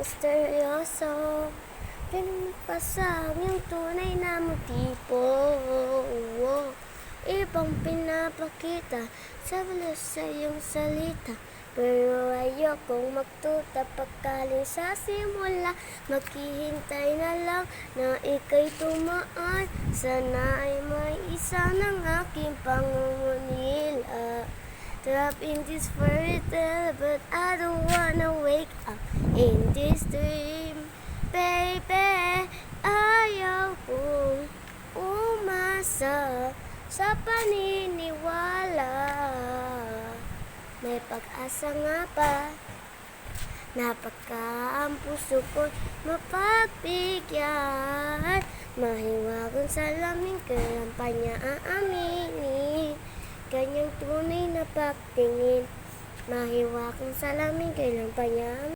misteryoso, pinapasang yung tunay na motibo. Ibang pinapakita sa balas sa iyong salita, pero ayokong magtuta pagkaling sa simula. Maghihintay na lang na ika'y tumaan, sana ay may isa ng aking pangungulit. Trapped in this fairy tale, but I don't wanna wake up in this dream. Baby, ayaw kong umasa sa paniniwala. May pag-asa nga ba na pagka ang puso ko'y mapagbigyan? Mahiwagang salamin, kailan pa niya aaminin? Ganyang tunay na pagtingin, mahiwagang salamin, kailan pa niya